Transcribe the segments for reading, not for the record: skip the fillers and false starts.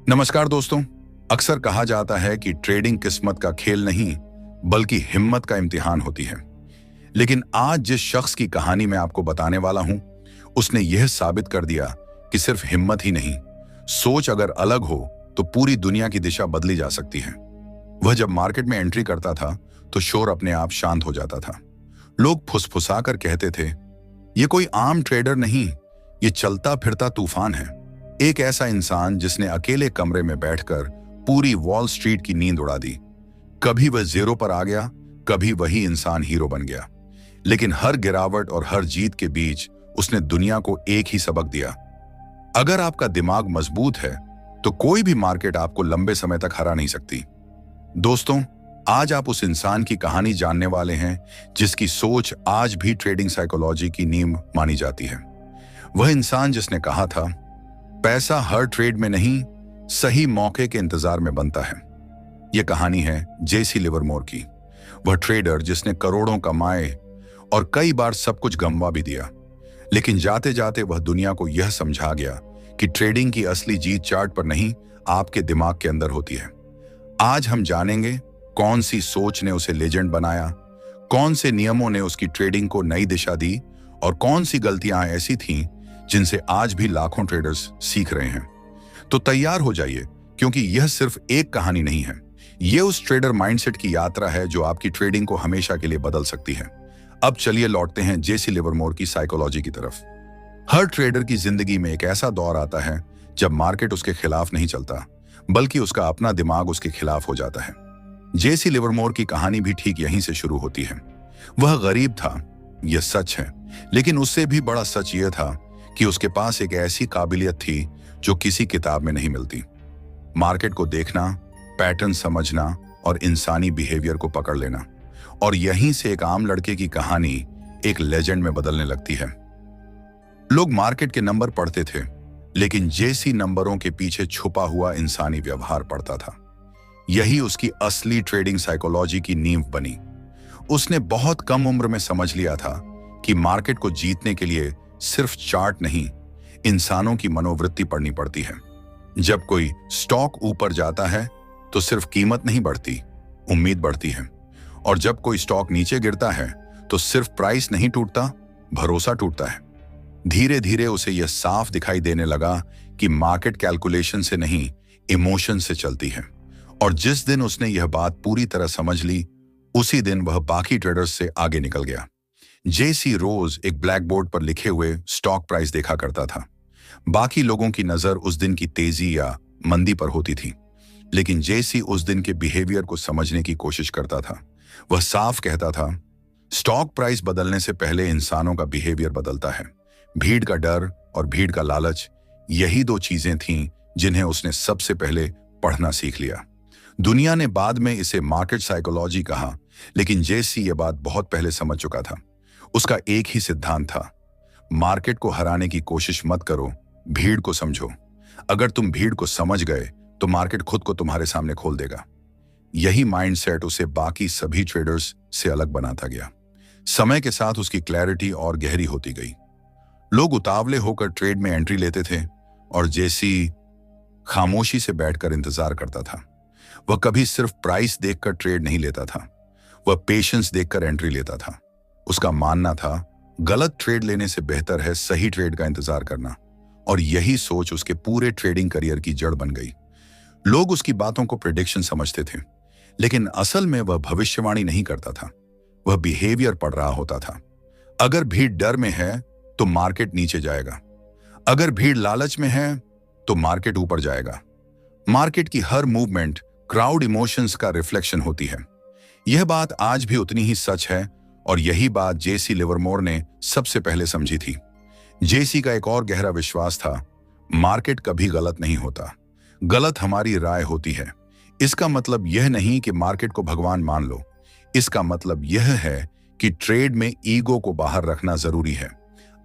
नमस्कार दोस्तों। अक्सर कहा जाता है कि ट्रेडिंग किस्मत का खेल नहीं बल्कि हिम्मत का इम्तिहान होती है। लेकिन आज जिस शख्स की कहानी मैं आपको बताने वाला हूं, उसने यह साबित कर दिया कि सिर्फ हिम्मत ही नहीं, सोच अगर अलग हो तो पूरी दुनिया की दिशा बदली जा सकती है। वह जब मार्केट में एंट्री करता था तो शोर अपने आप शांत हो जाता था। लोग फुसफुसाकर कहते थे, ये कोई आम ट्रेडर नहीं, ये चलता फिरता तूफान है। एक ऐसा इंसान जिसने अकेले कमरे में बैठकर पूरी वॉल स्ट्रीट की नींद उड़ा दी। कभी वह जीरो पर आ गया, कभी वही इंसान हीरो बन गया। लेकिन हर गिरावट और हर जीत के बीच उसने दुनिया को एक ही सबक दिया। अगर आपका दिमाग मजबूत है तो कोई भी मार्केट आपको लंबे समय तक हरा नहीं सकती। दोस्तों, आज आप उस इंसान की कहानी जानने वाले हैं जिसकी सोच आज भी ट्रेडिंग साइकोलॉजी की नींव मानी जाती है। वह इंसान जिसने कहा था, पैसा हर ट्रेड में नहीं, सही मौके के इंतजार में बनता है। यह कहानी है जेसी लिवरमोर की। वह ट्रेडर जिसने करोड़ों कमाए और कई बार सब कुछ गंवा भी दिया, लेकिन जाते जाते वह दुनिया को यह समझा गया कि ट्रेडिंग की असली जीत चार्ट पर नहीं, आपके दिमाग के अंदर होती है। आज हम जानेंगे कौन सी सोच ने उसे लेजेंड बनाया, कौन से नियमों ने उसकी ट्रेडिंग को नई दिशा दी और कौन सी गलतियां ऐसी थीं जिनसे आज भी लाखों ट्रेडर्स सीख रहे हैं। तो तैयार हो जाइए, क्योंकि यह सिर्फ एक कहानी नहीं है, यह उस ट्रेडर माइंडसेट की यात्रा है जो आपकी ट्रेडिंग को हमेशा के लिए बदल सकती है। अब चलिए लौटते हैं जेसी लिवरमोर की साइकोलॉजी की तरफ। हर ट्रेडर की जिंदगी में एक ऐसा दौर आता है जब मार्केट उसके खिलाफ नहीं चलता, बल्कि उसका अपना दिमाग उसके खिलाफ हो जाता है। जेसी लिवरमोर की कहानी भी ठीक यहीं से शुरू होती है। वह गरीब था, यह सच है, लेकिन उससे भी बड़ा सच यह था कि उसके पास एक ऐसी काबिलियत थी जो किसी किताब में नहीं मिलती। मार्केट को देखना, पैटर्न समझना और इंसानी बिहेवियर को पकड़ लेना। और यहीं से एक आम लड़के की कहानी एक लेजेंड में बदलने लगती है। लोग मार्केट के नंबर पढ़ते थे, लेकिन जेसी नंबरों के पीछे छुपा हुआ इंसानी व्यवहार पढ़ता था। यही उसकी असली ट्रेडिंग साइकोलॉजी की नींव बनी। उसने बहुत कम उम्र में समझ लिया था कि मार्केट को जीतने के लिए सिर्फ चार्ट नहीं, इंसानों की मनोवृत्ति पढ़नी पड़ती है। जब कोई स्टॉक ऊपर जाता है तो सिर्फ कीमत नहीं बढ़ती, उम्मीद बढ़ती है। और जब कोई स्टॉक नीचे गिरता है तो सिर्फ प्राइस नहीं टूटता, भरोसा टूटता है। धीरे धीरे उसे यह साफ दिखाई देने लगा कि मार्केट कैलकुलेशन से नहीं, इमोशन से चलती है। और जिस दिन उसने यह बात पूरी तरह समझ ली, उसी दिन वह बाकी ट्रेडर्स से आगे निकल गया। जेसी रोज एक ब्लैक बोर्ड पर लिखे हुए स्टॉक प्राइस देखा करता था। बाकी लोगों की नजर उस दिन की तेजी या मंदी पर होती थी, लेकिन जेसी उस दिन के बिहेवियर को समझने की कोशिश करता था। वह साफ कहता था, स्टॉक प्राइस बदलने से पहले इंसानों का बिहेवियर बदलता है। भीड़ का डर और भीड़ का लालच, यही दो चीजें थीं जिन्हें उसने सबसे पहले पढ़ना सीख लिया। दुनिया ने बाद में इसे मार्केट साइकोलॉजी कहा, लेकिन जेसी यह बात बहुत पहले समझ चुका था। उसका एक ही सिद्धांत था, मार्केट को हराने की कोशिश मत करो, भीड़ को समझो। अगर तुम भीड़ को समझ गए तो मार्केट खुद को तुम्हारे सामने खोल देगा। यही माइंडसेट उसे बाकी सभी ट्रेडर्स से अलग बनाता गया। समय के साथ उसकी क्लैरिटी और गहरी होती गई। लोग उतावले होकर ट्रेड में एंट्री लेते थे और जेसी खामोशी से बैठकर इंतजार करता था। वह कभी सिर्फ प्राइस देखकर ट्रेड नहीं लेता था, वह पेशेंस देखकर एंट्री लेता था। उसका मानना था, गलत ट्रेड लेने से बेहतर है सही ट्रेड का इंतजार करना। और यही सोच उसके पूरे ट्रेडिंग करियर की जड़ बन गई। लोग उसकी बातों को प्रेडिक्शन समझते थे, लेकिन असल में वह भविष्यवाणी नहीं करता था, वह बिहेवियर पढ़ रहा होता था। अगर भीड़ डर में है तो मार्केट नीचे जाएगा, अगर भीड़ लालच में है तो मार्केट ऊपर जाएगा। मार्केट की हर मूवमेंट क्राउड इमोशंस का रिफ्लेक्शन होती है। यह बात आज भी उतनी ही सच है, और यही बात जेसी लिवरमोर ने सबसे पहले समझी थी। जेसी का एक और गहरा विश्वास था, मार्केट कभी गलत नहीं होता, गलत हमारी राय होती है। इसका मतलब यह नहीं कि मार्केट को भगवान मान लो, इसका मतलब यह है कि ट्रेड में ईगो को बाहर रखना जरूरी है।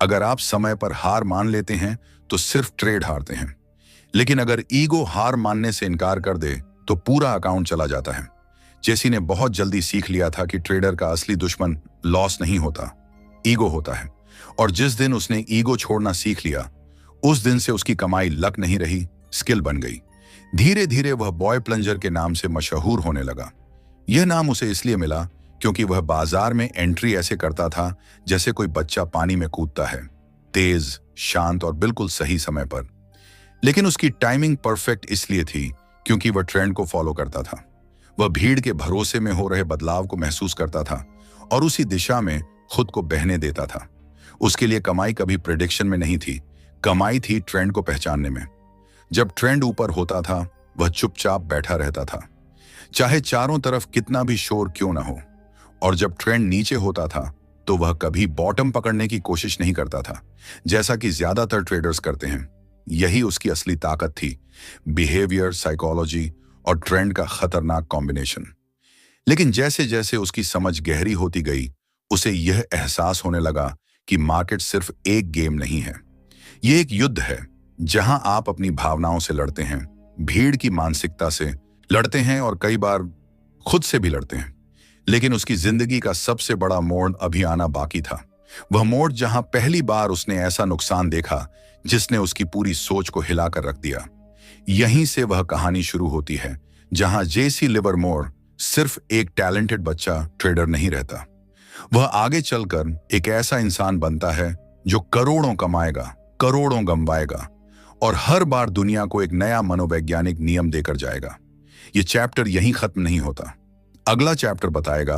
अगर आप समय पर हार मान लेते हैं तो सिर्फ ट्रेड हारते हैं, लेकिन अगर ईगो हार मानने से इनकार कर दे तो पूरा अकाउंट चला जाता है। जेसी ने बहुत जल्दी सीख लिया था कि ट्रेडर का असली दुश्मन लॉस नहीं होता, ईगो होता है। और जिस दिन उसने ईगो छोड़ना सीख लिया, उस दिन से उसकी कमाई लक नहीं रही, स्किल बन गई। धीरे धीरे वह बॉय प्लंजर के नाम से मशहूर होने लगा। यह नाम उसे इसलिए मिला क्योंकि वह बाजार में एंट्री ऐसे करता था जैसे कोई बच्चा पानी में कूदता है, तेज, शांत और बिल्कुल सही समय पर। लेकिन उसकी टाइमिंग परफेक्ट इसलिए थी क्योंकि वह ट्रेंड को फॉलो करता था। वह भीड़ के भरोसे में हो रहे बदलाव को महसूस करता था और उसी दिशा में खुद को बहने देता था। उसके लिए कमाई कभी प्रेडिक्शन में नहीं थी, कमाई थी ट्रेंड को पहचानने में। जब ट्रेंड ऊपर होता था वह चुपचाप बैठा रहता था, चाहे चारों तरफ कितना भी शोर क्यों ना हो। और जब ट्रेंड नीचे होता था तो वह कभी बॉटम पकड़ने की कोशिश नहीं करता था, जैसा कि ज्यादातर ट्रेडर्स करते हैं। यही उसकी असली ताकत थी, बिहेवियर, साइकोलॉजी और ट्रेंड का खतरनाक कॉम्बिनेशन। लेकिन जैसे जैसे उसकी समझ गहरी होती गई, उसे यह एहसास होने लगा कि मार्केट सिर्फ एक गेम नहीं है, ये एक युद्ध है जहां आप अपनी भावनाओं से लड़ते हैं, भीड़ की मानसिकता से लड़ते हैं और कई बार खुद से भी लड़ते हैं। लेकिन उसकी जिंदगी का सबसे बड़ा मोड़ अभी आना बाकी था। वह मोड़ जहां पहली बार उसने ऐसा नुकसान देखा जिसने उसकी पूरी सोच को हिलाकर रख दिया। यहीं से वह कहानी शुरू होती है जहां जेसी लिवरमोर सिर्फ एक टैलेंटेड बच्चा ट्रेडर नहीं रहता। वह आगे चलकर एक ऐसा इंसान बनता है जो करोड़ों कमाएगा, करोड़ों गंवाएगा और हर बार दुनिया को एक नया मनोवैज्ञानिक नियम देकर जाएगा। यह चैप्टर यहीं खत्म नहीं होता। अगला चैप्टर बताएगा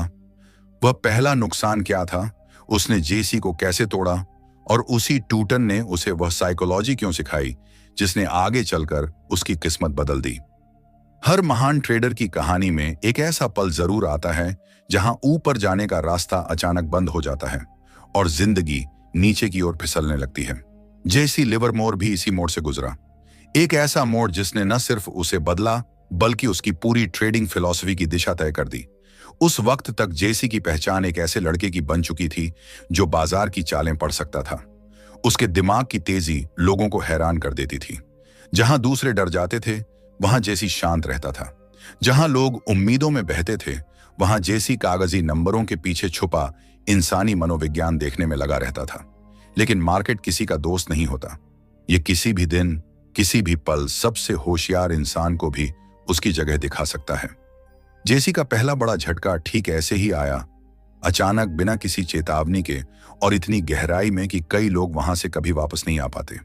वह पहला नुकसान क्या था, उसने जेसी को कैसे तोड़ा और उसी टूटन ने उसे वह साइकोलॉजी क्यों सिखाई जिसने आगे चलकर उसकी किस्मत बदल दी। हर महान ट्रेडर की कहानी में एक ऐसा पल जरूर आता है जहां ऊपर जाने का रास्ता अचानक बंद हो जाता है और जिंदगी नीचे की ओर फिसलने लगती है। जेसी लिवरमोर भी इसी मोड़ से गुजरा, एक ऐसा मोड़ जिसने न सिर्फ उसे बदला बल्कि उसकी पूरी ट्रेडिंग फिलॉसफी की दिशा तय कर दी। उस वक्त तक जेसी की पहचान एक ऐसे लड़के की बन चुकी थी जो बाजार की चालें पढ़ सकता था। उसके दिमाग की तेजी लोगों को हैरान कर देती थी। जहां दूसरे डर जाते थे वहां जेसी शांत रहता था। जहां लोग उम्मीदों में बहते थे वहां जेसी कागजी नंबरों के पीछे छुपा इंसानी मनोविज्ञान देखने में लगा रहता था। लेकिन मार्केट किसी का दोस्त नहीं होता। ये किसी भी दिन, किसी भी पल सबसे होशियार इंसान को भी उसकी जगह दिखा सकता है। जेसी का पहला बड़ा झटका ठीक ऐसे ही आया, अचानक, बिना किसी चेतावनी के और इतनी गहराई में कि कई लोग वहां से कभी वापस नहीं आ पाते।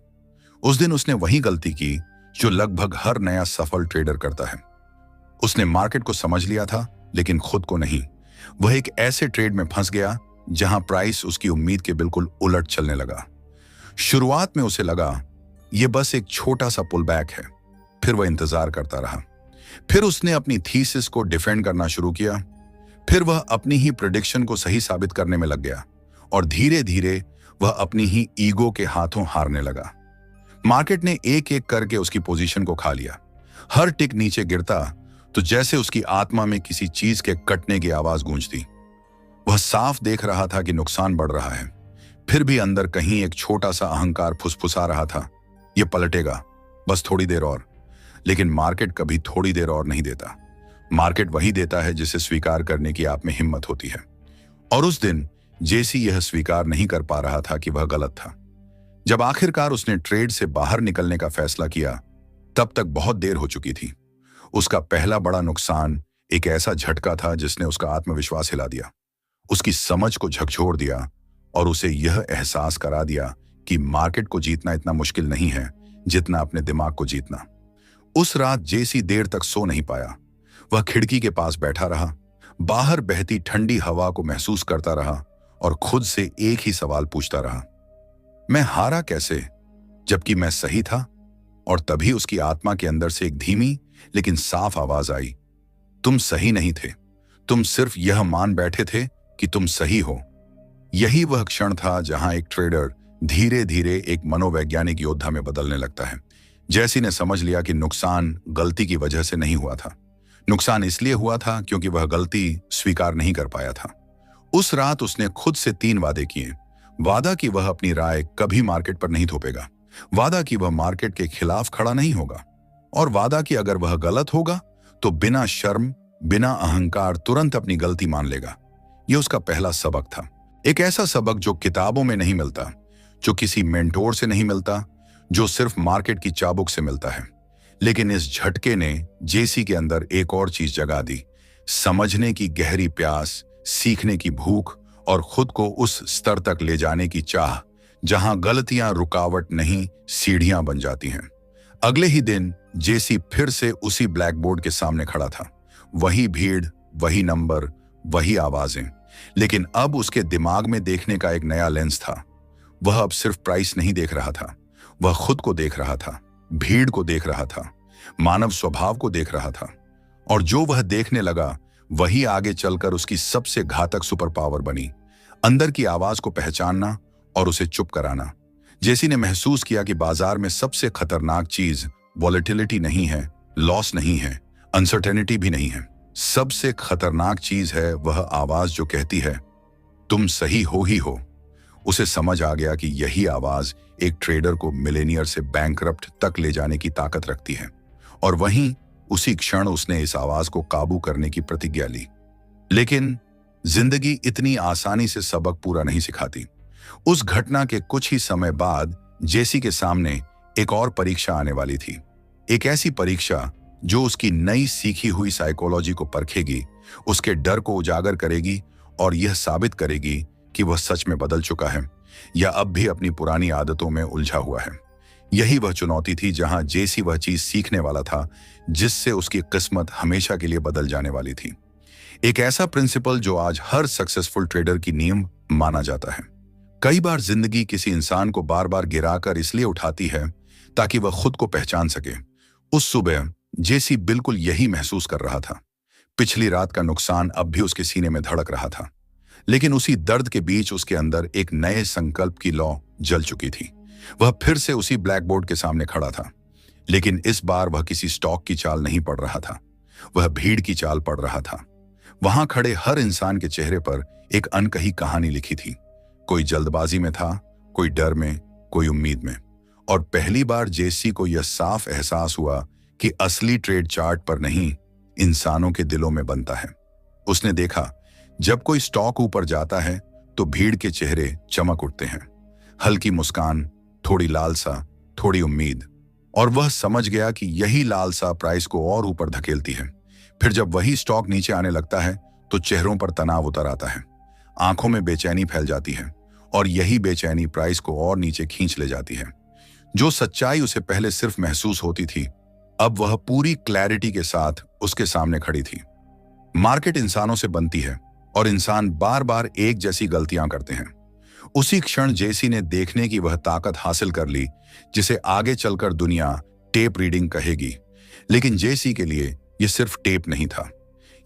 उस दिन उसने वही गलती की जो लगभग हर नया सफल ट्रेडर करता है। उसने मार्केट को समझ लिया था लेकिन खुद को नहीं। वह एक ऐसे ट्रेड में फंस गया जहां प्राइस उसकी उम्मीद के बिल्कुल उलट चलने लगा। शुरुआत में उसे लगा यह बस एक छोटा सा पुल बैक है। फिर वह इंतजार करता रहा। फिर उसने अपनी थीसिस को डिफेंड करना शुरू किया। फिर वह अपनी ही प्रेडिक्शन को सही साबित करने में लग गया और धीरे धीरे वह अपनी ही ईगो के हाथों हारने लगा। मार्केट ने एक एक करके उसकी पोजीशन को खा लिया। हर टिक नीचे गिरता तो जैसे उसकी आत्मा में किसी चीज के कटने की आवाज गूंजती। वह साफ देख रहा था कि नुकसान बढ़ रहा है, फिर भी अंदर कहीं एक छोटा सा अहंकार फुसफुसा रहा था, यह पलटेगा, बस थोड़ी देर और। लेकिन मार्केट कभी थोड़ी देर और नहीं देता। मार्केट वही देता है जिसे स्वीकार करने की आप में हिम्मत होती है। और उस दिन जेसी यह स्वीकार नहीं कर पा रहा था कि वह गलत था। जब आखिरकार उसने ट्रेड से बाहर निकलने का फैसला किया, तब तक बहुत देर हो चुकी थी। उसका पहला बड़ा नुकसान एक ऐसा झटका था जिसने उसका आत्मविश्वास हिला दिया, उसकी समझ को झकझोर दिया और उसे यह एहसास करा दिया कि मार्केट को जीतना इतना मुश्किल नहीं है जितना अपने दिमाग को जीतना। उस रात जेसी देर तक सो नहीं पाया। वह खिड़की के पास बैठा रहा, बाहर बहती ठंडी हवा को महसूस करता रहा और खुद से एक ही सवाल पूछता रहा, मैं हारा कैसे जबकि मैं सही था? और तभी उसकी आत्मा के अंदर से एक धीमी लेकिन साफ आवाज आई, तुम सही नहीं थे, तुम सिर्फ यह मान बैठे थे कि तुम सही हो। यही वह क्षण था जहां एक ट्रेडर धीरे धीरे एक मनोवैज्ञानिक योद्धा में बदलने लगता है। जेसी ने समझ लिया कि नुकसान गलती की वजह से नहीं हुआ था, नुकसान इसलिए हुआ था क्योंकि वह गलती स्वीकार नहीं कर पाया था। उस रात उसने खुद से 3 वादे किए। वादा कि वह अपनी राय कभी मार्केट पर नहीं थोपेगा, वादा कि वह मार्केट के खिलाफ खड़ा नहीं होगा, और वादा कि अगर वह गलत होगा तो बिना शर्म, बिना अहंकार तुरंत अपनी गलती मान लेगा। यह उसका पहला सबक था, एक ऐसा सबक जो किताबों में नहीं मिलता, जो किसी मेंटोर से नहीं मिलता, जो सिर्फ मार्केट की चाबुक से मिलता है। लेकिन इस झटके ने जेसी के अंदर एक और चीज जगा दी, समझने की गहरी प्यास, सीखने की भूख और खुद को उस स्तर तक ले जाने की चाह जहां गलतियां रुकावट नहीं सीढ़ियां बन जाती हैं। अगले ही दिन जेसी फिर से उसी ब्लैक बोर्ड के सामने खड़ा था। वही भीड़, वही नंबर, वही आवाजें, लेकिन अब उसके दिमाग में देखने का एक नया लेंस था। वह अब सिर्फ प्राइस नहीं देख रहा था, वह खुद को देख रहा था, भीड़ को देख रहा था, मानव स्वभाव को देख रहा था। और जो वह देखने लगा वही आगे चलकर उसकी सबसे घातक सुपर पावर बनी, अंदर की आवाज को पहचानना और उसे चुप कराना। जेसी ने महसूस किया कि बाजार में सबसे खतरनाक चीज वॉलेटिलिटी नहीं है, लॉस नहीं है, अनसर्टेनिटी भी नहीं है। सबसे खतरनाक चीज है वह आवाज जो कहती है तुम सही हो ही हो। उसे समझ आ गया कि यही आवाज एक ट्रेडर को मिलेनियर से बैंकरप्ट तक ले जाने की ताकत रखती है। और वहीं उसी क्षण उसने इस आवाज को काबू करने की प्रतिज्ञा ली। लेकिन जिंदगी इतनी आसानी से सबक पूरा नहीं सिखाती। उस घटना के कुछ ही समय बाद जेसी के सामने एक और परीक्षा आने वाली थी। एक ऐसी परीक्षा जो उसकी नई सीखी हुई साइकोलॉजी को परखेगी, उसके डर को उजागर करेगी और यह साबित करेगी कि वह सच में बदल चुका है या अब भी अपनी पुरानी आदतों में उलझा हुआ है। यही वह चुनौती थी जहां जेसी वह चीज सीखने वाला था जिससे उसकी किस्मत हमेशा के लिए बदल जाने वाली थी। एक ऐसा प्रिंसिपल जो आज हर सक्सेसफुल ट्रेडर की नींव माना जाता है। कई बार जिंदगी किसी इंसान को बार बार गिराकर इसलिए उठाती है ताकि वह खुद को पहचान सके। उस सुबह जेसी बिल्कुल यही महसूस कर रहा था। पिछली रात का नुकसान अब भी उसके सीने में धड़क रहा था, लेकिन उसी दर्द के बीच उसके अंदर एक नए संकल्प की लौ जल चुकी थी। वह फिर से उसी ब्लैक बोर्ड के सामने खड़ा था, लेकिन इस बार वह किसी स्टॉक की चाल नहीं पढ़ रहा था, वह भीड़ की चाल पढ़ रहा था। वहां खड़े हर इंसान के चेहरे पर एक अनकही कहानी लिखी थी। कोई जल्दबाजी में था, कोई डर में, कोई उम्मीद में। और पहली बार जेसी को यह साफ एहसास हुआ कि असली ट्रेड चार्ट पर नहीं, इंसानों के दिलों में बनता है। उसने देखा जब कोई स्टॉक ऊपर जाता है तो भीड़ के चेहरे चमक उठते हैं, हल्की मुस्कान, थोड़ी लालसा, थोड़ी उम्मीद। और वह समझ गया कि यही लालसा प्राइस को और ऊपर धकेलती है। फिर जब वही स्टॉक नीचे आने लगता है तो चेहरों पर तनाव उतर आता है, आंखों में बेचैनी फैल जाती है और यही बेचैनी प्राइस को और नीचे खींच ले जाती है। जो सच्चाई उसे पहले सिर्फ महसूस होती थी, अब वह पूरी क्लैरिटी के साथ उसके सामने खड़ी थी। मार्केट इंसानों से बनती है और इंसान बार बार एक जैसी गलतियां करते हैं। उसी क्षण जेसी ने देखने की वह ताकत हासिल कर ली जिसे आगे चलकर दुनिया टेप रीडिंग कहेगी। लेकिन जेसी के लिए यह सिर्फ टेप नहीं था,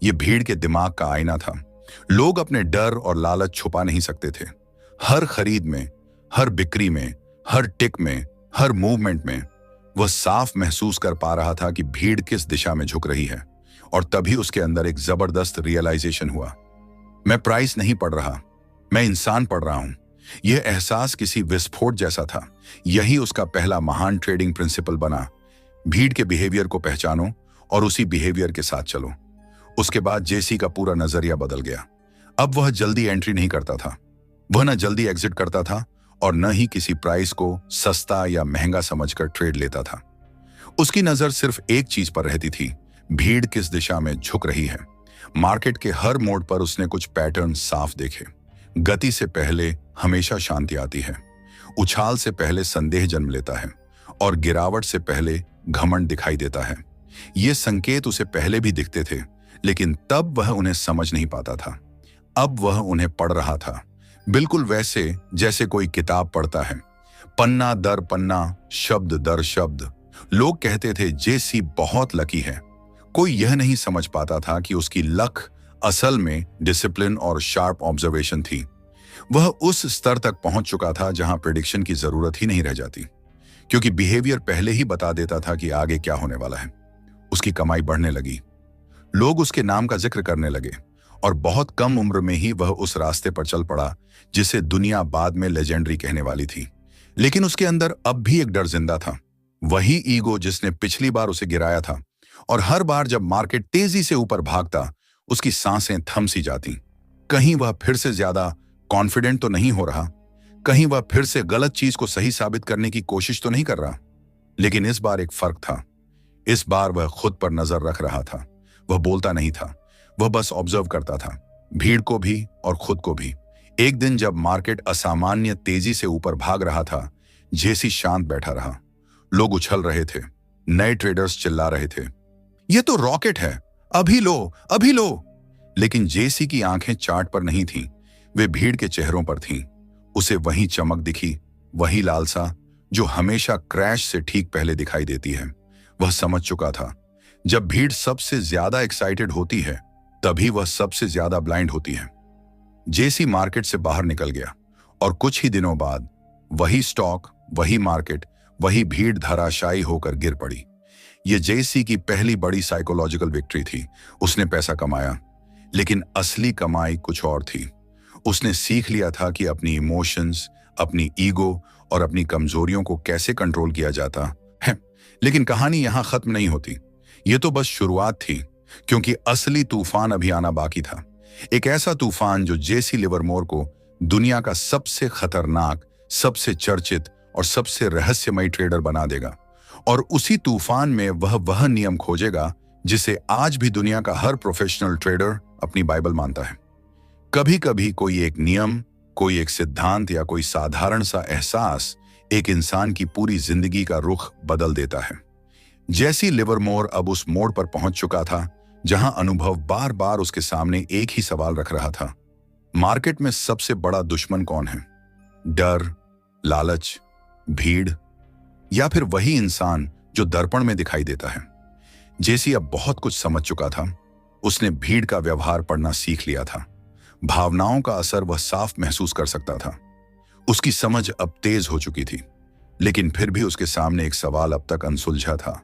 यह भीड़ के दिमाग का आईना था। लोग अपने डर और लालच छुपा नहीं सकते थे। हर खरीद में, हर बिक्री में, हर टिक में, हर मूवमेंट में वह साफ महसूस कर पा रहा था कि भीड़ किस दिशा में झुक रही है। और तभी उसके अंदर एक जबरदस्त रियलाइजेशन हुआ, मैं प्राइस नहीं पढ़ रहा, मैं इंसान पढ़ रहा हूं। यह एहसास किसी विस्फोट जैसा था। यही उसका पहला महान ट्रेडिंग प्रिंसिपल बना, भीड़ के बिहेवियर को पहचानो और उसी बिहेवियर के साथ चलो। उसके बाद जेसी का पूरा नजरिया बदल गया। अब वह जल्दी एंट्री नहीं करता था, वह न जल्दी एग्जिट करता था और न ही किसी प्राइस को सस्ता या महंगा समझकर ट्रेड लेता था। उसकी नजर सिर्फ एक चीज पर रहती थी, भीड़ किस दिशा में झुक रही है। मार्केट के हर मोड़ पर उसने कुछ पैटर्न साफ देखे। गति से पहले हमेशा शांति आती है, उछाल से पहले संदेह जन्म लेता है और गिरावट से पहले घमंड दिखाई देता है। ये संकेत उसे पहले भी दिखते थे, लेकिन तब वह उन्हें समझ नहीं पाता था। अब वह उन्हें पढ़ रहा था, बिल्कुल वैसे जैसे कोई किताब पढ़ता है, पन्ना दर पन्ना, शब्द दर शब्द। लोग कहते थे जेसी बहुत लकी है। कोई यह नहीं समझ पाता था कि उसकी लक असल में डिसिप्लिन और शार्प ऑब्जर्वेशन थी। वह उस स्तर तक पहुंच चुका था जहां प्रेडिक्शन की जरूरत ही नहीं रह जाती, क्योंकि बिहेवियर पहले ही बता देता था कि आगे क्या होने वाला है। उसकी कमाई बढ़ने लगी, लोग उसके नाम का जिक्र करने लगे और बहुत कम उम्र में ही वह उस रास्ते पर चल पड़ा जिसे दुनिया बाद में लेजेंडरी कहने वाली थी। लेकिन उसके अंदर अब भी एक डर जिंदा था, वही ईगो जिसने पिछली बार उसे गिराया था। और हर बार जब मार्केट तेजी से ऊपर भागता, उसकी सांसें थम सी जाती। कहीं वह फिर से ज्यादा कॉन्फिडेंट तो नहीं हो रहा, कहीं वह फिर से गलत चीज को सही साबित करने की कोशिश तो नहीं कर रहा। लेकिन इस बार एक फर्क था। इस बार वह खुद पर नजर रख रहा था। वह बोलता नहीं था, वह बस ऑब्जर्व करता था, भीड़ को भी और खुद को भी। एक दिन जब मार्केट असामान्य तेजी से ऊपर भाग रहा था, जेसी शांत बैठा रहा। लोग उछल रहे थे, नए ट्रेडर्स चिल्ला रहे थे, यह तो रॉकेट है, अभी लो, अभी लो। लेकिन जेसी की आंखें चार्ट पर नहीं थीं, वे भीड़ के चेहरों पर थीं। उसे वही चमक दिखी, वही लालसा जो हमेशा क्रैश से ठीक पहले दिखाई देती है। वह समझ चुका था, जब भीड़ सबसे ज्यादा एक्साइटेड होती है, तभी वह सबसे ज्यादा ब्लाइंड होती है। जेसी मार्केट से बाहर निकल गया और कुछ ही दिनों बाद वही स्टॉक, वही मार्केट, वही भीड़ धराशायी होकर गिर पड़ी। यह जेसी की पहली बड़ी साइकोलॉजिकल विक्ट्री थी। उसने पैसा कमाया, लेकिन असली कमाई कुछ और थी। उसने सीख लिया था कि अपनी इमोशंस, अपनी ईगो और अपनी कमजोरियों को कैसे कंट्रोल किया जाता है। लेकिन कहानी यहां खत्म नहीं होती। यह तो बस शुरुआत थी, क्योंकि असली तूफान अभी आना बाकी था। एक ऐसा तूफान जो जेसी लिवरमोर को दुनिया का सबसे खतरनाक, सबसे चर्चित और सबसे रहस्यमयी ट्रेडर बना देगा। और उसी तूफान में वह नियम खोजेगा जिसे आज भी दुनिया का हर प्रोफेशनल ट्रेडर अपनी बाइबल मानता है। कभी कभी कोई एक नियम, कोई एक सिद्धांत या कोई साधारण सा एहसास एक इंसान की पूरी जिंदगी का रुख बदल देता है। जेसी लिवरमोर अब उस मोड़ पर पहुंच चुका था जहां अनुभव बार बार उसके सामने एक ही सवाल रख रहा था, मार्केट में सबसे बड़ा दुश्मन कौन है? डर, लालच, भीड़, या फिर वही इंसान जो दर्पण में दिखाई देता है? जेसी अब बहुत कुछ समझ चुका था। उसने भीड़ का व्यवहार पढ़ना सीख लिया था। भावनाओं का असर वह साफ महसूस कर सकता था। उसकी समझ अब तेज हो चुकी थी, लेकिन फिर भी उसके सामने एक सवाल अब तक अनसुलझा था।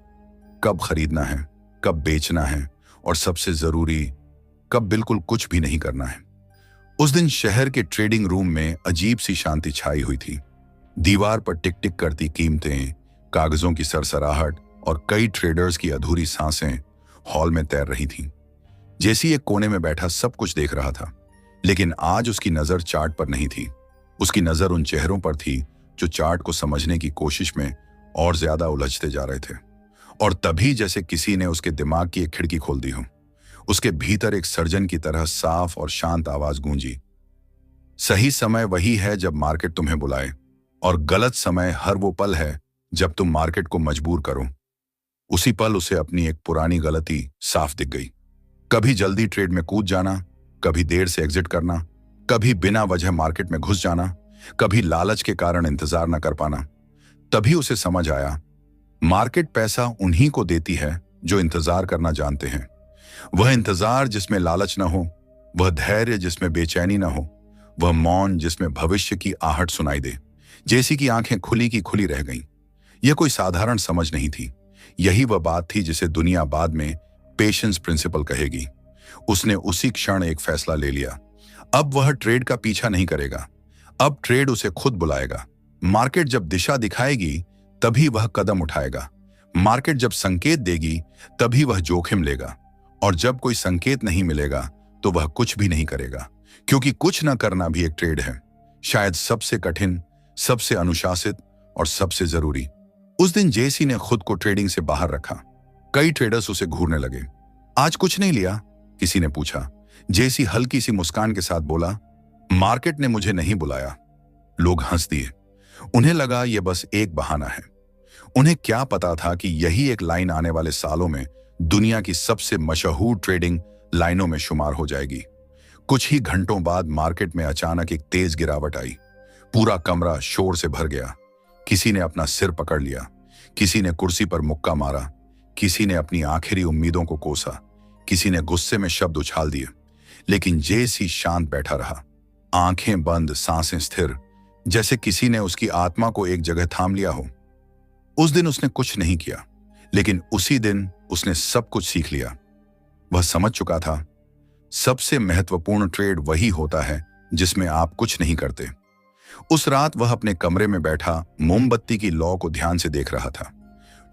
कब खरीदना है, कब बेचना है, और सबसे जरूरी, कब बिल्कुल कुछ भी नहीं करना है। उस दिन शहर के ट्रेडिंग रूम में अजीब सी शांति छाई हुई थी। दीवार पर टिक टिक करती कीमतें, कागजों की सरसराहट और कई ट्रेडर्स की अधूरी सांसें हॉल में तैर रही थीं। जेसी एक कोने में बैठा सब कुछ देख रहा था, लेकिन आज उसकी नजर चार्ट पर नहीं थी। उसकी नजर उन चेहरों पर थी जो चार्ट को समझने की कोशिश में और ज्यादा उलझते जा रहे थे। और तभी जैसे किसी ने उसके दिमाग की एक खिड़की खोल दी हो, उसके भीतर एक सर्जन की तरह साफ और शांत आवाज गूंजी, सही समय वही है जब मार्केट तुम्हें बुलाए, और गलत समय हर वो पल है जब तुम मार्केट को मजबूर करो। उसी पल उसे अपनी एक पुरानी गलती साफ दिख गई। कभी जल्दी ट्रेड में कूद जाना, कभी देर से एग्जिट करना, कभी बिना वजह मार्केट में घुस जाना, कभी लालच के कारण इंतजार न कर पाना। तभी उसे समझ आया, मार्केट पैसा उन्हीं को देती है जो इंतजार करना जानते हैं। वह इंतजार जिसमें लालच न हो, वह धैर्य जिसमें बेचैनी न हो, वह मौन जिसमें भविष्य की आहट सुनाई दे। जेसी की आंखें खुली की खुली रह गईं। यह कोई साधारण समझ नहीं थी। यही वह बात थी जिसे दुनिया बाद में पेशेंस प्रिंसिपल कहेगी। उसने उसी क्षण एक फैसला ले लिया। अब वह ट्रेड का पीछा नहीं करेगा। अब ट्रेड उसे खुद बुलाएगा। मार्केट जब दिशा दिखाएगी तभी वह कदम उठाएगा। मार्केट जब संकेत देगी तभी वह जोखिम लेगा। और जब कोई संकेत नहीं मिलेगा तो वह कुछ भी नहीं करेगा, क्योंकि कुछ न करना भी एक ट्रेड है। शायद सबसे कठिन, सबसे अनुशासित और सबसे जरूरी। उस दिन जेसी ने खुद को ट्रेडिंग से बाहर रखा। कई ट्रेडर्स उसे घूरने लगे। आज कुछ नहीं लिया? किसी ने पूछा। जेसी हल्की सी मुस्कान के साथ बोला, मार्केट ने मुझे नहीं बुलाया। लोग हंस दिए। उन्हें लगा यह बस एक बहाना है। उन्हें क्या पता था कि यही एक लाइन आने वाले सालों में दुनिया की सबसे मशहूर ट्रेडिंग लाइनों में शुमार हो जाएगी। कुछ ही घंटों बाद मार्केट में अचानक एक तेज गिरावट आई। पूरा कमरा शोर से भर गया। किसी ने अपना सिर पकड़ लिया, किसी ने कुर्सी पर मुक्का मारा, किसी ने अपनी आखिरी उम्मीदों को कोसा, किसी ने गुस्से में शब्द उछाल दिए। लेकिन जेसी शांत बैठा रहा, आंखें बंद, सांसें स्थिर, जैसे किसी ने उसकी आत्मा को एक जगह थाम लिया हो। उस दिन उसने कुछ नहीं किया, लेकिन उसी दिन उसने सब कुछ सीख लिया। वह समझ चुका था, सबसे महत्वपूर्ण ट्रेड वही होता है जिसमें आप कुछ नहीं करते। उस रात वह अपने कमरे में बैठा मोमबत्ती की लौ को ध्यान से देख रहा था।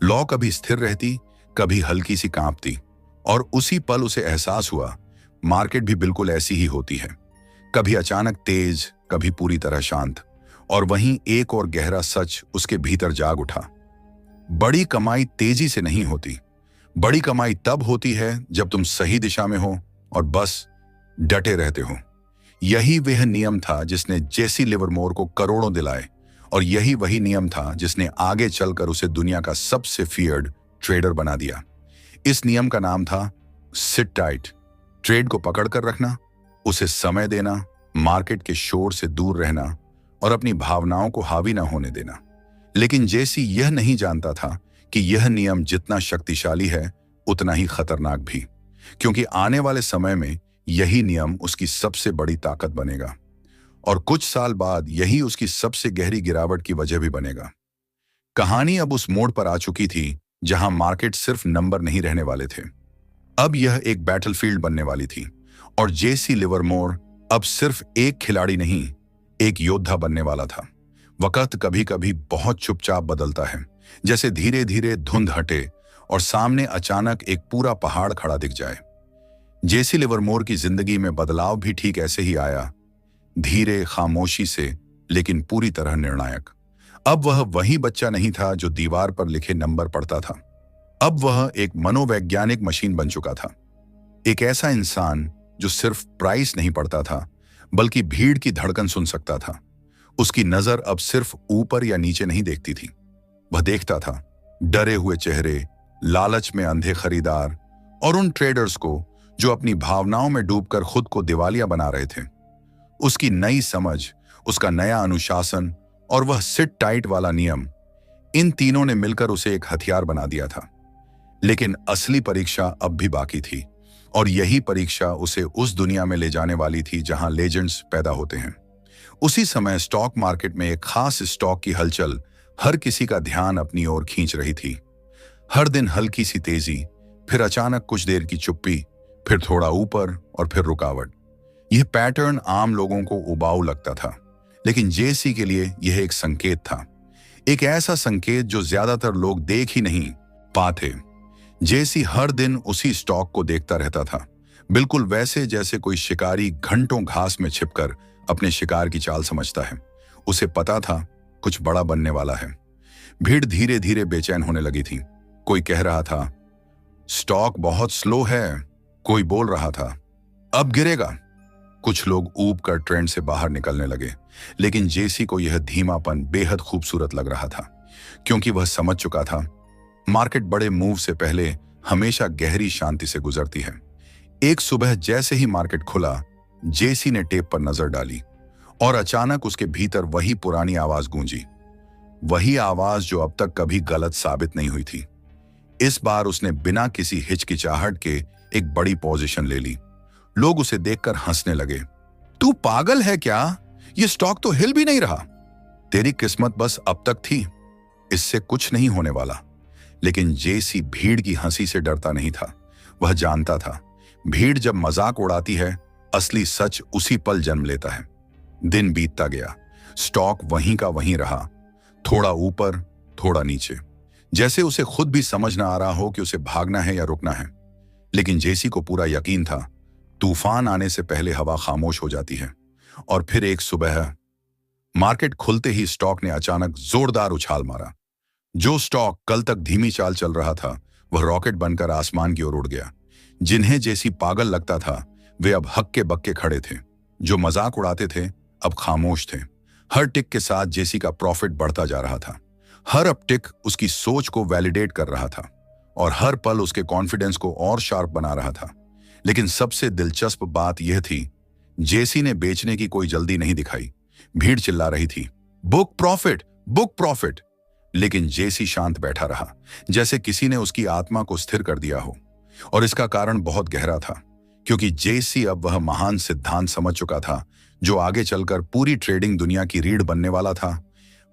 लौ कभी स्थिर रहती, कभी हल्की सी कांपती, और उसी पल उसे एहसास हुआ, मार्केट भी बिल्कुल ऐसी ही होती है। कभी अचानक तेज, कभी पूरी तरह शांत। और वहीं एक और गहरा सच उसके भीतर जाग उठा, बड़ी कमाई तेजी से नहीं होती, बड़ी कमाई तब होती है जब तुम सही दिशा में हो और बस डटे रहते हो। यही वह नियम था जिसने जेसी लिवरमोर को करोड़ों दिलाए, और यही वही नियम था जिसने आगे चलकर उसे दुनिया का सबसे फियर्ड ट्रेडर बना दिया। इस नियम का नाम था सिट टाइट। ट्रेड को पकड़ कर रखना, उसे समय देना, मार्केट के शोर से दूर रहना और अपनी भावनाओं को हावी ना होने देना। लेकिन जेसी यह नहीं जानता था कि यह नियम जितना शक्तिशाली है उतना ही खतरनाक भी, क्योंकि आने वाले समय में यही नियम उसकी सबसे बड़ी ताकत बनेगा, और कुछ साल बाद यही उसकी सबसे गहरी गिरावट की वजह भी बनेगा। कहानी अब उस मोड़ पर आ चुकी थी जहां मार्केट सिर्फ नंबर नहीं रहने वाले थे। अब यह एक बैटलफील्ड बनने वाली थी, और जेसी लिवरमोर अब सिर्फ एक खिलाड़ी नहीं, एक योद्धा बनने वाला था। वक्त कभी कभी बहुत चुपचाप बदलता है, जैसे धीरे धीरे धुंध हटे और सामने अचानक एक पूरा पहाड़ खड़ा दिख जाए। जेसी लिवरमोर की जिंदगी में बदलाव भी ठीक ऐसे ही आया, धीरे, खामोशी से, लेकिन पूरी तरह निर्णायक। अब वह वही बच्चा नहीं था जो दीवार पर लिखे नंबर पढ़ता था। अब वह एक मनोवैज्ञानिक मशीन बन चुका था, एक ऐसा इंसान जो सिर्फ प्राइस नहीं पढ़ता था बल्कि भीड़ की धड़कन सुन सकता था। उसकी नजर अब सिर्फ ऊपर या नीचे नहीं देखती थी, वह देखता था डरे हुए चेहरे, लालच में अंधे खरीदार और उन ट्रेडर्स को जो अपनी भावनाओं में डूबकर खुद को दिवालिया बना रहे थे। उसकी नई समझ, उसका नया अनुशासन और वह सिट टाइट वाला नियम, इन तीनों ने मिलकर उसे एक हथियार बना दिया था। लेकिन असली परीक्षा अब भी बाकी थी, और यही परीक्षा उसे उस दुनिया में ले जाने वाली थी जहां लेजेंड्स पैदा होते हैं। उसी समय स्टॉक मार्केट में एक खास स्टॉक की हलचल हर किसी का ध्यान अपनी ओर खींच रही थी। हर दिन हल्की सी तेजी, फिर अचानक कुछ देर की चुप्पी, फिर थोड़ा ऊपर और फिर रुकावट। यह पैटर्न आम लोगों को उबाऊ लगता था, लेकिन जेसी के लिए यह एक संकेत था, एक ऐसा संकेत जो ज्यादातर लोग देख ही नहीं पाते। जेसी हर दिन उसी स्टॉक को देखता रहता था, बिल्कुल वैसे जैसे कोई शिकारी घंटों घास में छिपकर अपने शिकार की चाल समझता है। उसे पता था कुछ बड़ा बनने वाला है। भीड़ धीरे धीरे बेचैन होने लगी थी। कोई कह रहा था स्टॉक बहुत स्लो है, कोई बोल रहा था अब गिरेगा। कुछ लोग ऊब कर ट्रेंड से बाहर निकलने लगे, लेकिन जेसी को यह धीमापन बेहद खूबसूरत लग रहा था, क्योंकि वह समझ चुका था मार्केट बड़े मूव से पहले हमेशा गहरी शांति से गुजरती है। एक सुबह जैसे ही मार्केट खुला, जेसी ने टेप पर नजर डाली और अचानक उसके भीतर वही पुरानी आवाज गूंजी, वही आवाज जो अब तक कभी गलत साबित नहीं हुई थी। इस बार उसने बिना किसी हिचकिचाहट के एक बड़ी पोजीशन ले ली। लोग उसे देखकर हंसने लगे। तू पागल है क्या? ये स्टॉक तो हिल भी नहीं रहा। तेरी किस्मत बस अब तक थी, इससे कुछ नहीं होने वाला। लेकिन जेसी भीड़ की हंसी से डरता नहीं था। वह जानता था भीड़ जब मजाक उड़ाती है, असली सच उसी पल जन्म लेता है। दिन बीतता गया, स्टॉक वहीं का वहीं रहा, थोड़ा ऊपर थोड़ा नीचे, जैसे उसे खुद भी समझ ना आ रहा हो कि उसे भागना है या रुकना है। लेकिन जेसी को पूरा यकीन था तूफान आने से पहले हवा खामोश हो जाती है। और फिर एक सुबह मार्केट खुलते ही स्टॉक ने अचानक जोरदार उछाल मारा। जो स्टॉक कल तक धीमी चाल चल रहा था, वह रॉकेट बनकर आसमान की ओर उड़ गया। जिन्हें जेसी पागल लगता था वे अब हक्के बक्के खड़े थे। जो मजाक उड़ाते थे अब खामोश थे। हर टिक के साथ जेसी का प्रॉफिट बढ़ता जा रहा था। हर अपटिक उसकी सोच को वैलिडेट कर रहा था और हर पल उसके कॉन्फिडेंस को और शार्प बना रहा था। लेकिन सबसे दिलचस्प बात यह थी, जेसी ने बेचने की कोई जल्दी नहीं दिखाई। भीड़ चिल्ला रही थी, बुक प्रॉफिट, बुक प्रॉफिट। लेकिन जेसी शांत बैठा रहा, जैसे किसी ने उसकी आत्मा को स्थिर कर दिया हो। और इसका कारण बहुत गहरा था, क्योंकि जेसी अब वह महान सिद्धांत समझ चुका था जो आगे चलकर पूरी ट्रेडिंग दुनिया की रीढ़ बनने वाला था।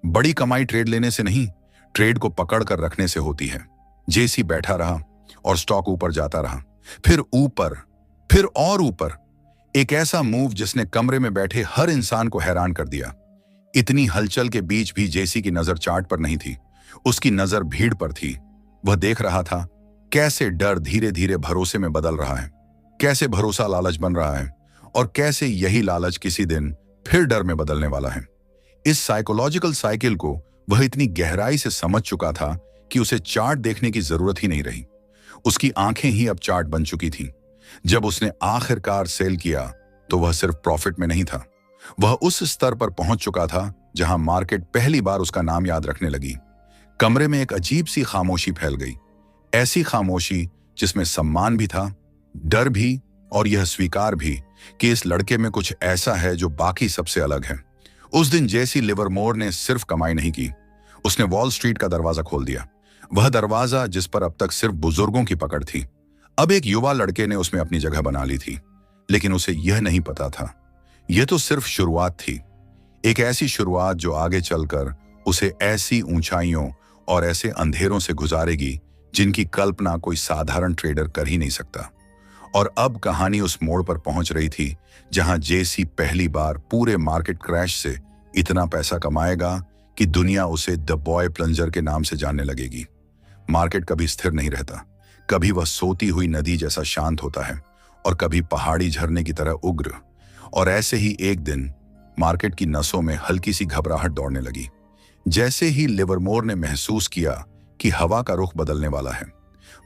बड़ी कमाई ट्रेड लेने से नहीं, ट्रेड को पकड़ कर रखने से होती है। जेसी बैठा रहा और स्टॉक ऊपर जाता रहा, फिर ऊपर, फिर और ऊपर। एक ऐसा मूव जिसने कमरे में बैठे हर इंसान को हैरान कर दिया। इतनी हलचल के बीच भी जेसी की नजर चार्ट पर नहीं थी, उसकी नजर भीड़ पर थी। वह देख रहा था कैसे डर धीरे धीरे भरोसे में बदल रहा है, कैसे भरोसा लालच बन रहा है और कैसे यही लालच किसी दिन फिर डर में बदलने वाला है। इस साइकोलॉजिकल साइकिल को वह इतनी गहराई से समझ चुका था कि उसे चार्ट देखने की जरूरत ही नहीं रही। उसकी आंखें ही अब चार्ट बन चुकी थीं। जब उसने आखिरकार सेल किया तो वह सिर्फ प्रॉफिट में नहीं था, वह उस स्तर पर पहुंच चुका था जहां मार्केट पहली बार उसका नाम याद रखने लगी। कमरे में एक अजीब सी खामोशी फैल गई, ऐसी खामोशी जिसमें सम्मान भी था, डर भी, और यह स्वीकार भी कि इस लड़के में कुछ ऐसा है जो बाकी सबसे अलग है। उस दिन जेसी लिवरमोर ने सिर्फ कमाई नहीं की, उसने वॉल स्ट्रीट का दरवाजा खोल दिया। वह दरवाजा जिस पर अब तक सिर्फ बुजुर्गों की पकड़ थी, अब एक युवा लड़के ने उसमें अपनी जगह बना ली थी। लेकिन उसे यह नहीं पता था, यह तो सिर्फ शुरुआत थी, एक ऐसी शुरुआत जो आगे चलकर उसे ऐसी ऊंचाइयों और ऐसे अंधेरों से गुजारेगी जिनकी कल्पना कोई साधारण ट्रेडर कर ही नहीं सकता। और अब कहानी उस मोड़ पर पहुंच रही थी जहां जेसी पहली बार पूरे मार्केट क्रैश से इतना पैसा कमाएगा कि दुनिया उसे द बॉय प्लंजर के नाम से जानने लगेगी। मार्केट कभी स्थिर नहीं रहता, कभी वह सोती हुई नदी जैसा शांत होता है और कभी पहाड़ी झरने की तरह उग्र। और ऐसे ही एक दिन मार्केट की नसों में हल्की सी घबराहट दौड़ने लगी। जैसे ही लिवरमोर ने महसूस किया कि हवा का रुख बदलने वाला है।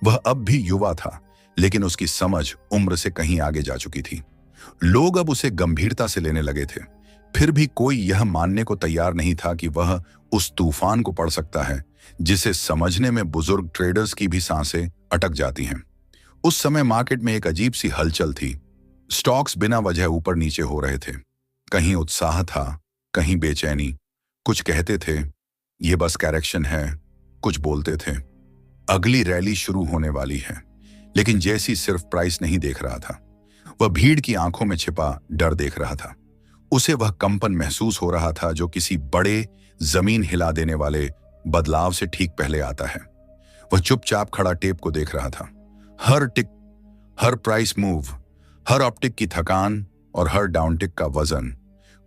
वह अब भी युवा था, लेकिन उसकी समझ उम्र से कहीं आगे जा चुकी थी। लोग अब उसे गंभीरता से लेने लगे थे, फिर भी कोई यह मानने को तैयार नहीं था कि वह उस तूफान को पढ़ सकता है जिसे समझने में बुजुर्ग ट्रेडर्स की भी सांसें अटक जाती हैं। उस समय मार्केट में एक अजीब सी हलचल थी। स्टॉक्स बिना वजह ऊपर नीचे हो रहे थे, कहीं उत्साह था, कहीं बेचैनी। कुछ कहते थे यह बस करेक्शन है, कुछ बोलते थे अगली रैली शुरू होने वाली है। लेकिन जैसी सिर्फ प्राइस नहीं देख रहा था, वह भीड़ की आंखों में छिपा डर देख रहा था। उसे वह कंपन महसूस हो रहा था जो किसी बड़े जमीन हिला देने वाले बदलाव से ठीक पहले आता है। वह चुपचाप खड़ा टेप को देख रहा था। हर टिक, हर प्राइस मूव, हर ऑप्टिक की थकान और हर डाउन टिक का वजन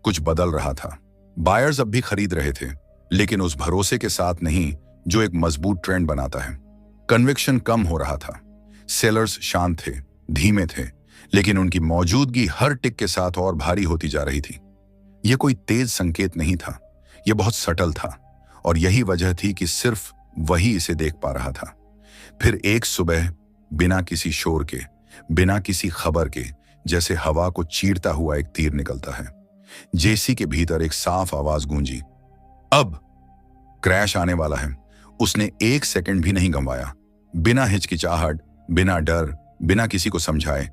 कुछ बदल रहा था। बायर्स अब भी खरीद रहे थे, लेकिन उस भरोसे के साथ नहीं जो एक मजबूत ट्रेंड बनाता है। कन्विक्शन कम हो रहा था। सेलर्स शांत थे, धीमे थे, लेकिन उनकी मौजूदगी हर टिक के साथ और भारी होती जा रही थी। यह कोई तेज संकेत नहीं था, यह बहुत सटल था, और यही वजह थी कि सिर्फ वही इसे देख पा रहा था। फिर एक सुबह बिना किसी शोर के, बिना किसी खबर के, जैसे हवा को चीरता हुआ एक तीर निकलता है, जेसी के भीतर एक साफ आवाज गूंजी, अब क्रैश आने वाला है। उसने एक सेकंड भी नहीं गंवाया। बिना हिचकिचाहट, बिना डर, बिना किसी को समझाए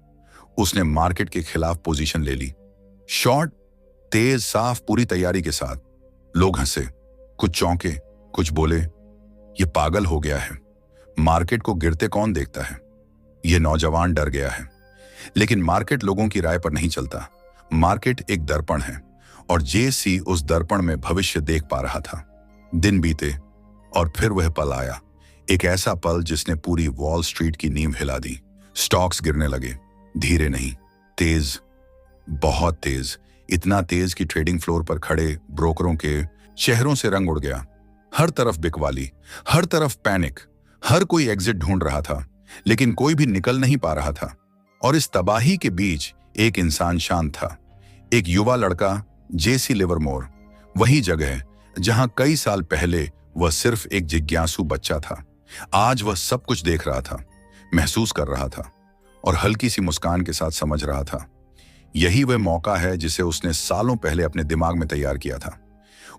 उसने मार्केट के खिलाफ पोजीशन ले ली। शॉर्ट, तेज, साफ, पूरी तैयारी के साथ। लोग हंसे, कुछ चौंके, कुछ बोले ये पागल हो गया है, मार्केट को गिरते कौन देखता है, ये नौजवान डर गया है। लेकिन मार्केट लोगों की राय पर नहीं चलता। मार्केट एक दर्पण है, और जेसी उस दर्पण में भविष्य देख पा रहा था। दिन बीते और फिर वह पल आया, एक ऐसा पल जिसने पूरी वॉल स्ट्रीट की नींव हिला दी। स्टॉक्स गिरने लगे, धीरे नहीं, तेज, बहुत तेज, इतना तेज कि ट्रेडिंग फ्लोर पर खड़े ब्रोकरों के चेहरों से रंग उड़ गया। हर तरफ बिकवाली, हर तरफ पैनिक, हर कोई एग्जिट ढूंढ रहा था, लेकिन कोई भी निकल नहीं पा रहा था। और इस तबाही के बीच एक इंसान शांत था, एक युवा लड़का, जेसी लिवरमोर। वही जगह जहां कई साल पहले वह सिर्फ एक जिज्ञासु बच्चा था, आज वह सब कुछ देख रहा था, महसूस कर रहा था, और हल्की सी मुस्कान के साथ समझ रहा था। यही वह मौका है जिसे उसने सालों पहले अपने दिमाग में तैयार किया था।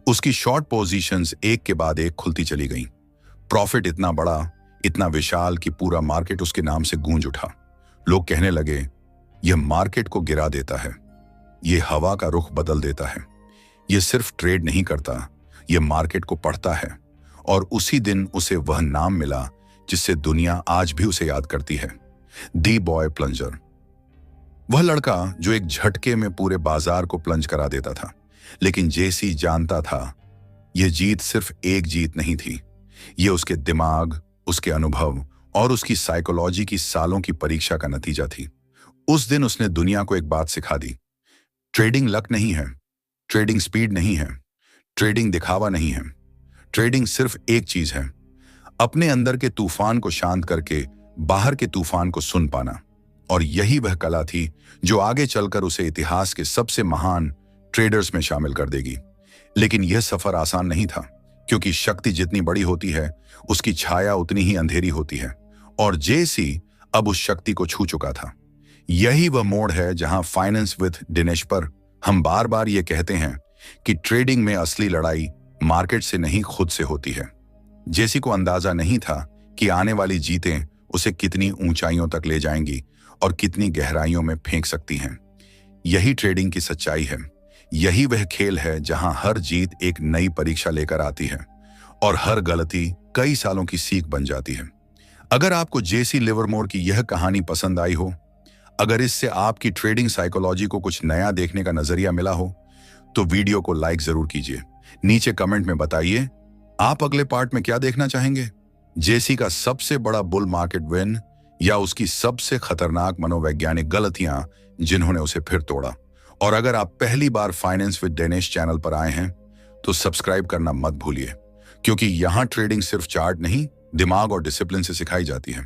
उसकी शॉर्ट पोजीशंस एक के बाद एक खुलती चली गईं। प्रॉफिट इतना बड़ा, इतना विशाल कि पूरा मार्केट उसके नाम से गूंज उठा। लोग कहने लगे यह मार्केट को गिरा देता है, यह हवा का रुख बदल देता है, यह सिर्फ ट्रेड नहीं करता, यह मार्केट को पढ़ता है। और उसी दिन उसे वह नाम मिला जिससे दुनिया आज भी उसे याद करती है, दी बॉय प्लंजर। वह लड़का जो एक झटके में पूरे बाजार को प्लंज करा देता था। लेकिन जेसी जानता था यह जीत सिर्फ एक जीत नहीं थी, यह उसके दिमाग, उसके अनुभव और उसकी साइकोलॉजी की सालों की परीक्षा का नतीजा थी। उस दिन उसने दुनिया को एक बात सिखा दी, ट्रेडिंग लक नहीं है, ट्रेडिंग स्पीड नहीं है, ट्रेडिंग दिखावा नहीं है, ट्रेडिंग सिर्फ एक चीज है, अपने अंदर के तूफान को शांत करके बाहर के तूफान को सुन पाना। और यही वह कला थी जो आगे चलकर उसे इतिहास के सबसे महान ट्रेडर्स में शामिल कर देगी। लेकिन यह सफर आसान नहीं था, क्योंकि शक्ति जितनी बड़ी होती है उसकी छाया उतनी ही अंधेरी होती है, और जेसी अब उस शक्ति को छू चुका था। यही वह मोड़ है जहां फाइनेंस विद दिनेश पर हम बार बार ये कहते हैं कि ट्रेडिंग में असली लड़ाई मार्केट से नहीं खुद से होती है। जेसी को अंदाजा नहीं था कि आने वाली जीतें उसे कितनी ऊंचाइयों तक ले जाएंगी और कितनी गहराइयों में फेंक सकती हैं। यही ट्रेडिंग की सच्चाई है। यही वह खेल है जहां हर जीत एक नई परीक्षा लेकर आती है और हर गलती कई सालों की सीख बन जाती है। अगर आपको जेसी लिवरमोर की यह कहानी पसंद आई हो, अगर इससे आपकी ट्रेडिंग साइकोलॉजी को कुछ नया देखने का नजरिया मिला हो, तो वीडियो को लाइक जरूर कीजिए। नीचे कमेंट में बताइए आप अगले पार्ट में क्या देखना चाहेंगे, जेसी का सबसे बड़ा बुल मार्केट विन या उसकी सबसे खतरनाक मनोवैज्ञानिक गलतियां जिन्होंने उसे फिर तोड़ा। और अगर आप पहली बार फाइनेंस विद दिनेश चैनल पर आए हैं तो सब्सक्राइब करना मत भूलिए, क्योंकि यहां ट्रेडिंग सिर्फ चार्ट नहीं, दिमाग और डिसिप्लिन से सिखाई जाती है।